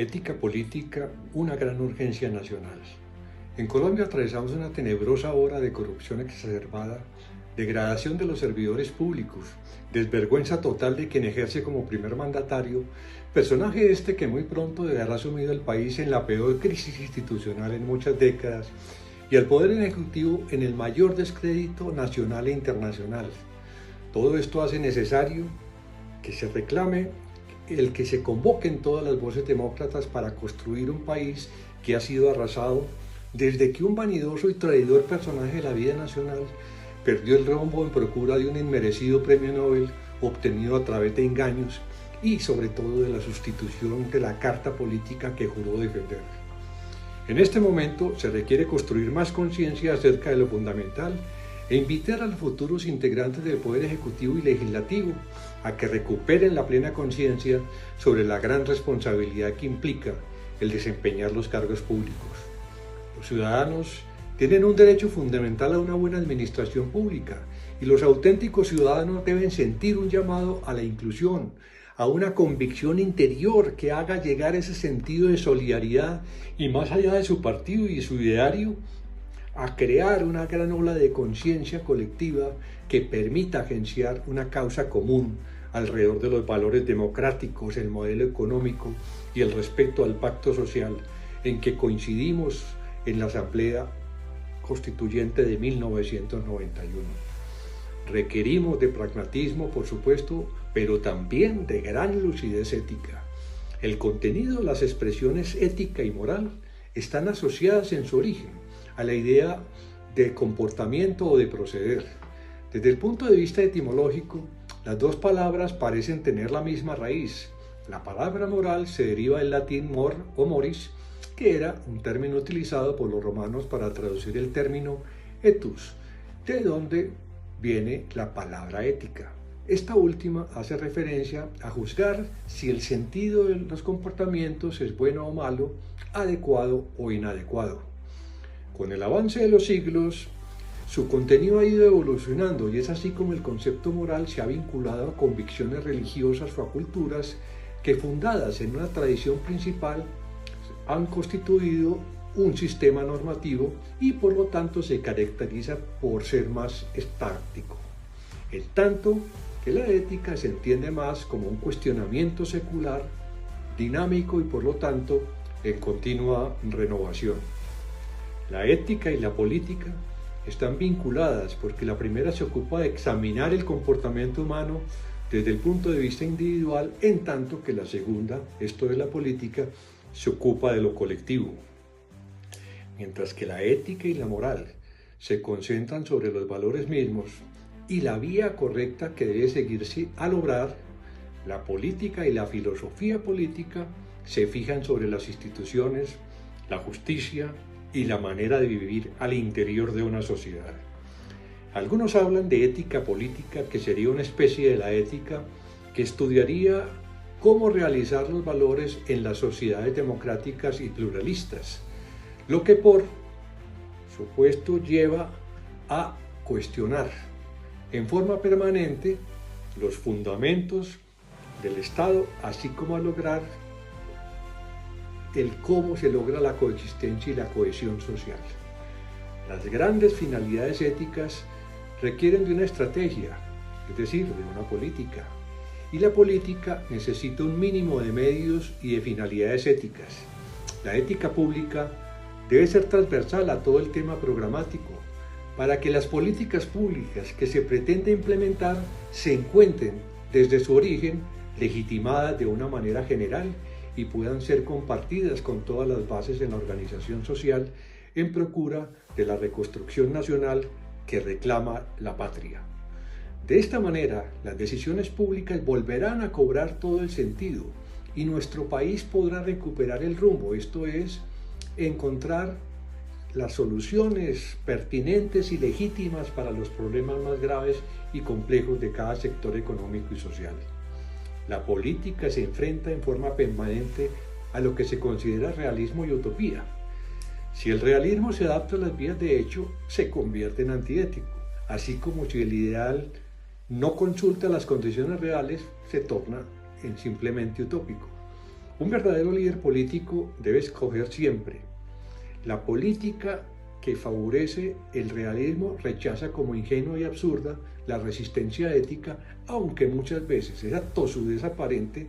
Ética política, una gran urgencia nacional. En Colombia atravesamos una tenebrosa hora de corrupción exacerbada, degradación de los servidores públicos, desvergüenza total de quien ejerce como primer mandatario, personaje este que muy pronto deberá sumido al país en la peor crisis institucional en muchas décadas y al Poder Ejecutivo en el mayor descrédito nacional e internacional. Todo esto hace necesario que se reclame el que se convoquen todas las voces demócratas para construir un país que ha sido arrasado desde que un vanidoso y traidor personaje de la vida nacional perdió el rumbo en procura de un inmerecido premio Nobel obtenido a través de engaños y sobre todo de la sustitución de la carta política que juró defender. En este momento se requiere construir más conciencia acerca de lo fundamental e invitar a los futuros integrantes del Poder Ejecutivo y Legislativo a que recuperen la plena conciencia sobre la gran responsabilidad que implica el desempeñar los cargos públicos. Los ciudadanos tienen un derecho fundamental a una buena administración pública y los auténticos ciudadanos deben sentir un llamado a la inclusión, a una convicción interior que haga llegar ese sentido de solidaridad y más allá de su partido y su ideario, a crear una gran ola de conciencia colectiva que permita agenciar una causa común alrededor de los valores democráticos, el modelo económico y el respeto al pacto social en que coincidimos en la Asamblea Constituyente de 1991. Requerimos de pragmatismo, por supuesto, pero también de gran lucidez ética. El contenido, las expresiones ética y moral están asociadas en su origen a la idea de comportamiento o de proceder. Desde el punto de vista etimológico, las dos palabras parecen tener la misma raíz. La palabra moral se deriva del latín mor o moris, que era un término utilizado por los romanos para traducir el término etus, de donde viene la palabra ética. Esta última hace referencia a juzgar si el sentido de los comportamientos es bueno o malo, adecuado o inadecuado. Con el avance de los siglos, su contenido ha ido evolucionando y es así como el concepto moral se ha vinculado a convicciones religiosas o a culturas que, fundadas en una tradición principal, han constituido un sistema normativo y por lo tanto se caracteriza por ser más estático. En tanto que la ética se entiende más como un cuestionamiento secular, dinámico y por lo tanto en continua renovación. La ética y la política están vinculadas porque la primera se ocupa de examinar el comportamiento humano desde el punto de vista individual, en tanto que la segunda, esto es la política, se ocupa de lo colectivo. Mientras que la ética y la moral se concentran sobre los valores mismos y la vía correcta que debe seguirse al obrar, la política y la filosofía política se fijan sobre las instituciones, la justicia y la manera de vivir al interior de una sociedad. Algunos hablan de ética política, que sería una especie de la ética que estudiaría cómo realizar los valores en las sociedades democráticas y pluralistas, lo que por supuesto lleva a cuestionar en forma permanente los fundamentos del Estado, así como a lograr el cómo se logra la coexistencia y la cohesión social. Las grandes finalidades éticas requieren de una estrategia, es decir, de una política, y la política necesita un mínimo de medios y de finalidades éticas. La ética pública debe ser transversal a todo el tema programático, para que las políticas públicas que se pretende implementar se encuentren desde su origen legitimadas de una manera general y puedan ser compartidas con todas las bases en la organización social en procura de la reconstrucción nacional que reclama la patria. De esta manera, las decisiones públicas volverán a cobrar todo el sentido y nuestro país podrá recuperar el rumbo, esto es, encontrar las soluciones pertinentes y legítimas para los problemas más graves y complejos de cada sector económico y social. La política se enfrenta en forma permanente a lo que se considera realismo y utopía. Si el realismo se adapta a las vías de hecho, se convierte en antiético, así como si el ideal no consulta las condiciones reales, se torna en simplemente utópico. Un verdadero líder político debe escoger siempre la política que favorece el realismo, rechaza como ingenua y absurda la resistencia ética, aunque muchas veces esa tosudez aparente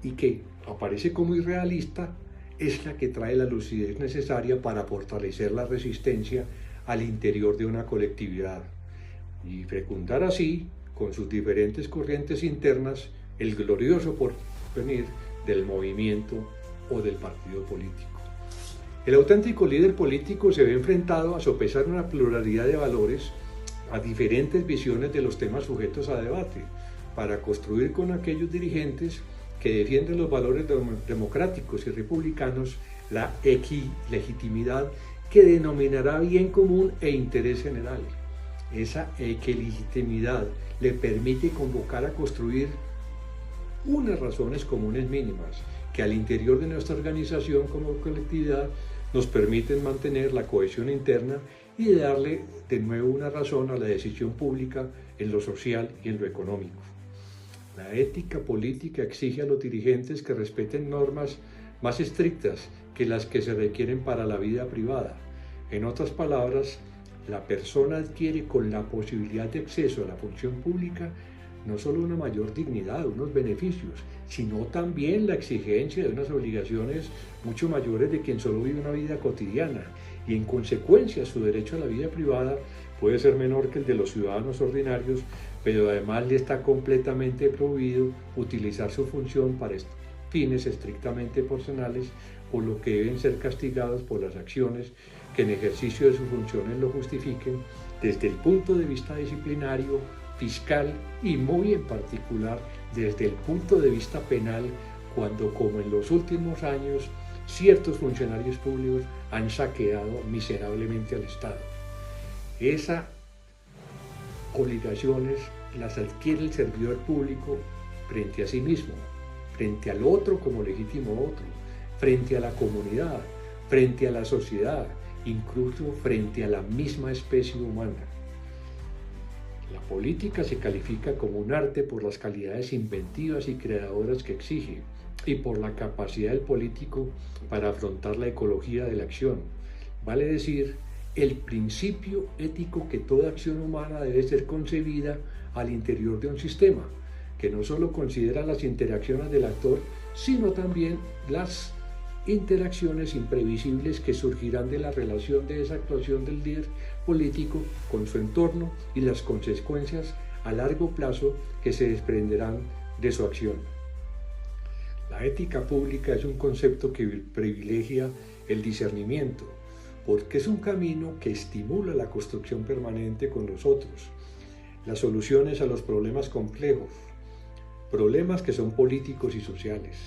y que aparece como irrealista es la que trae la lucidez necesaria para fortalecer la resistencia al interior de una colectividad y fecundar así, con sus diferentes corrientes internas, el glorioso porvenir del movimiento o del partido político. El auténtico líder político se ve enfrentado a sopesar una pluralidad de valores, a diferentes visiones de los temas sujetos a debate, para construir con aquellos dirigentes que defienden los valores democráticos y republicanos la equilegitimidad que denominará bien común e interés general. Esa equilegitimidad le permite convocar a construir unas razones comunes mínimas que al interior de nuestra organización como colectividad nos permiten mantener la cohesión interna y darle de nuevo una razón a la decisión pública en lo social y en lo económico. La ética política exige a los dirigentes que respeten normas más estrictas que las que se requieren para la vida privada. En otras palabras, la persona adquiere con la posibilidad de acceso a la función pública no solo una mayor dignidad, unos beneficios, sino también la exigencia de unas obligaciones mucho mayores de quien solo vive una vida cotidiana y en consecuencia su derecho a la vida privada puede ser menor que el de los ciudadanos ordinarios, pero además le está completamente prohibido utilizar su función para fines estrictamente personales, por lo que deben ser castigados por las acciones que en ejercicio de sus funciones lo justifiquen desde el punto de vista disciplinario, fiscal y muy en particular desde el punto de vista penal, cuando como en los últimos años ciertos funcionarios públicos han saqueado miserablemente al Estado. Esas obligaciones las adquiere el servidor público frente a sí mismo, frente al otro como legítimo otro, frente a la comunidad, frente a la sociedad, incluso frente a la misma especie humana. La política se califica como un arte por las calidades inventivas y creadoras que exige y por la capacidad del político para afrontar la ecología de la acción, vale decir, el principio ético que toda acción humana debe ser concebida al interior de un sistema, que no solo considera las interacciones del actor, sino también las interacciones imprevisibles que surgirán de la relación de esa actuación del líder político con su entorno y las consecuencias a largo plazo que se desprenderán de su acción. La ética pública es un concepto que privilegia el discernimiento, porque es un camino que estimula la construcción permanente con los otros, las soluciones a los problemas complejos, problemas que son políticos y sociales.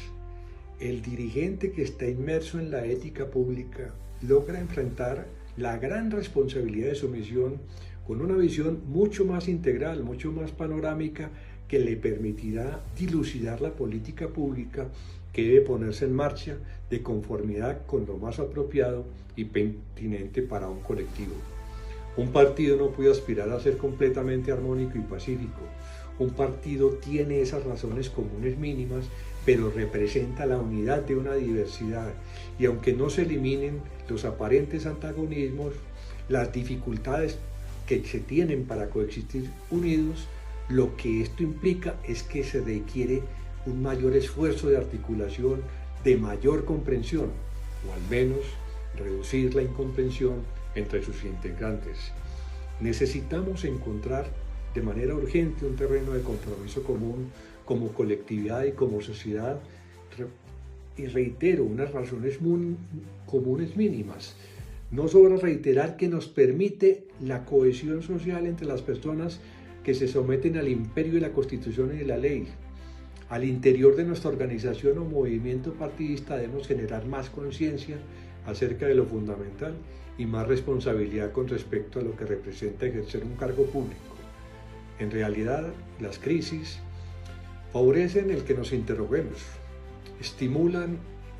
El dirigente que está inmerso en la ética pública logra enfrentar la gran responsabilidad de su misión con una visión mucho más integral, mucho más panorámica, que le permitirá dilucidar la política pública que debe ponerse en marcha de conformidad con lo más apropiado y pertinente para un colectivo. Un partido no puede aspirar a ser completamente armónico y pacífico. Un partido tiene esas razones comunes mínimas, pero representa la unidad de una diversidad, y aunque no se eliminen los aparentes antagonismos, las dificultades que se tienen para coexistir unidos, lo que esto implica es que se requiere un mayor esfuerzo de articulación, de mayor comprensión, o al menos reducir la incomprensión entre sus integrantes. Necesitamos encontrar de manera urgente un terreno de compromiso común como colectividad y como sociedad, y reitero, unas razones comunes mínimas. No sobra reiterar que nos permite la cohesión social entre las personas que se someten al imperio de la Constitución y de la ley. Al interior de nuestra organización o movimiento partidista debemos generar más conciencia acerca de lo fundamental y más responsabilidad con respecto a lo que representa ejercer un cargo público. En realidad, las crisis favorecen el que nos interroguemos, estimulan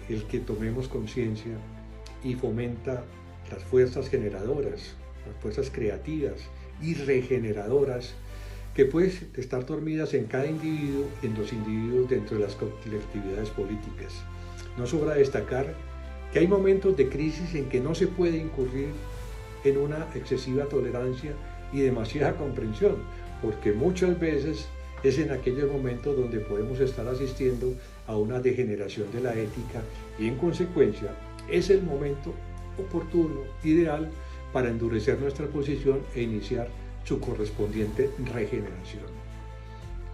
el que tomemos conciencia y fomenta las fuerzas generadoras, las fuerzas creativas y regeneradoras que pueden estar dormidas en cada individuo y en los individuos dentro de las colectividades políticas. no sobra destacar que hay momentos de crisis en que no se puede incurrir en una excesiva tolerancia y demasiada comprensión, porque muchas veces es en aquellos momentos donde podemos estar asistiendo a una degeneración de la ética y en consecuencia es el momento oportuno, ideal, para endurecer nuestra posición e iniciar su correspondiente regeneración.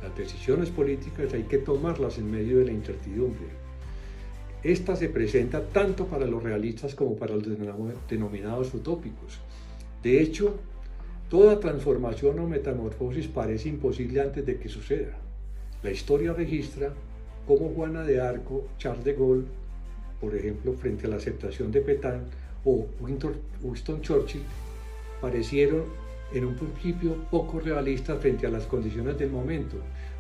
Las decisiones políticas hay que tomarlas en medio de la incertidumbre. Esta se presenta tanto para los realistas como para los denominados utópicos. De hecho, toda transformación o metamorfosis parece imposible antes de que suceda. La historia registra cómo Juana de Arco, Charles de Gaulle, por ejemplo, frente a la aceptación de Pétain, o Winston Churchill, parecieron en un principio poco realistas frente a las condiciones del momento,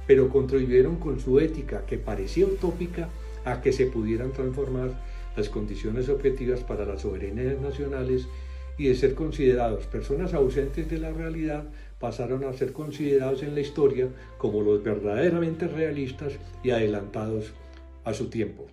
pero contribuyeron con su ética, que parecía utópica, a que se pudieran transformar las condiciones objetivas para las soberanías nacionales y de ser considerados personas ausentes de la realidad, pasaron a ser considerados en la historia como los verdaderamente realistas y adelantados a su tiempo.